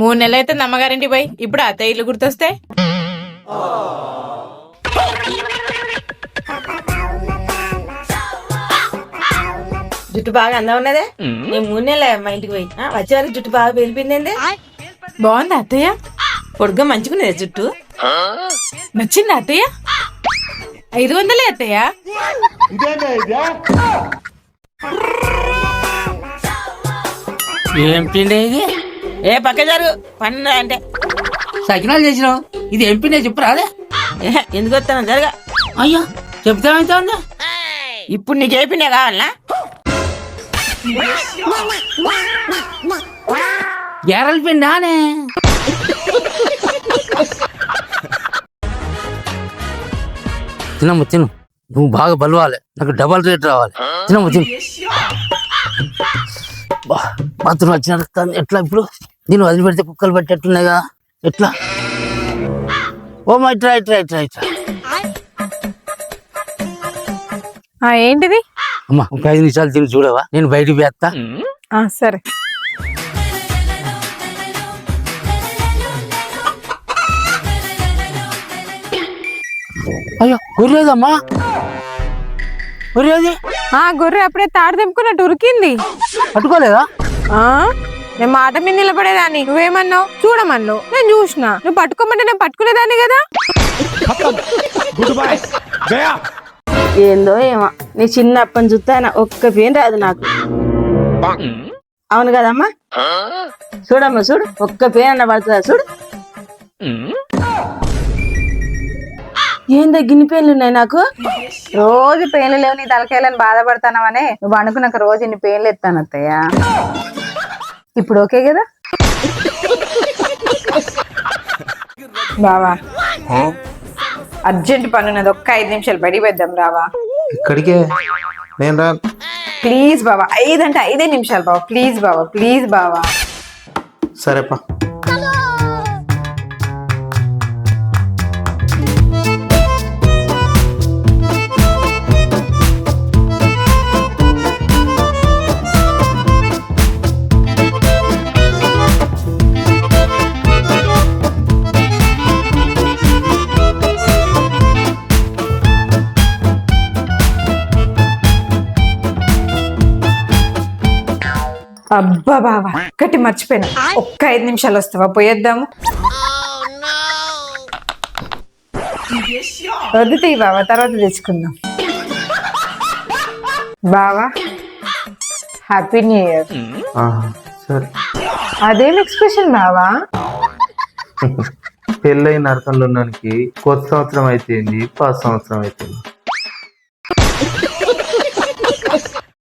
3 నెలలు అయితే అమ్మగారింటి పోయి ఇప్పుడు అత్తయ్య ఇల్లు గుర్తొస్తే జుట్టు బాగా అందం ఉన్నదే. నేను 3 నెలలే మా ఇంటికి పోయి వచ్చేవారికి జుట్టు బాగా పెరిపింది. బాగుంది అత్తయ్య, పొడుగ్గా మంచుకునేది జుట్టు. నచ్చింది అత్తయ్య. 500 అత్తయ్య. ఏం పిండి ఇది? ఏ పక్క జరుగు పని అంటే సకినాలు చేసినావు, ఇది ఏం పిండి చెప్పు రాదే. ఎందుకు వస్తాను జరగా. అయ్యో చెప్తామైతే ఉందా? ఇప్పుడు నీకు ఏ పిండే కావాలనా? గ్యారల్ పిండానే. తినమ్మ తిను, నువ్వు బాగా బలవాలి, నాకు డబల్ రేట్ రావాలి. తినమ్మ తిను. బాత్రూమ్ వచ్చిన ఎట్లా ఇప్పుడు? దీన్ని వదిలిపెడితే కుక్కలు పట్టేట్టున్నాయి కదా, ఎట్లా? Oh my try try try try. ఏంటిది? అమ్మా ఒక 5 నిమిషాలు తిని చూడవా, నేను బయటికి వేస్తా. సరే. అయ్యో గొర్రెదమ్మా, గొర్రెది. గొర్రె అప్పుడే తాడు తెంపుకున్నట్టు ఉరికింది. పట్టుకోలేదా? నేను మాట మీద నిలబడేదాన్ని, నువ్వేమన్నావు? చూడమన్నావు, నేను చూసిన. నువ్వు పట్టుకోమంటే నేను పట్టుకునేదాన్ని కదా. ఏందో ఏమో నీ చిన్నప్పని చూస్తానా ఒక్క పేరు రాదు నాకు. అవును కదమ్మా, చూడమ్మా చూడు, ఒక్క పేరు అన్న పడుతుందా చూడు. ఏందో గిన్ని పేర్లు ఉన్నాయి నాకు. రోజు పెయిన్లు లేవు నీ తలకాయలని బాధపడతానవనే నువ్వు అనుకున్నాక రోజు ఇన్ని పెయిన్లు ఎత్తాను అత్తయ్య. ఇప్పుడు ఓకే కదా బావా? అర్జెంట్ పని ఉన్నది, ఒక్క 5 నిమిషాలు బడి పెద్దాం రావా? ఇక్కడికే నేను రా. ప్లీజ్ బావా, 5 అంటే 5 నిమిషాలు బావా, ప్లీజ్ బావా, ప్లీజ్ బావా. సరేపా. అబ్బా బావా ఒక్కటి మర్చిపోయినా, ఒక్క 5 నిమిషాలు వస్తావా? పోయేద్దాము. వద్దు బావా, తర్వాత తెచ్చుకుందాం. బావా హ్యాపీ న్యూ ఇయర్. సరే. అదేం ఎక్స్ప్రెషన్ బావా? పెళ్ళైన నరకంలో ఉన్నానికి కొత్త సంవత్సరం అయిపోయింది, పాత సంవత్సరం అయిపోయింది.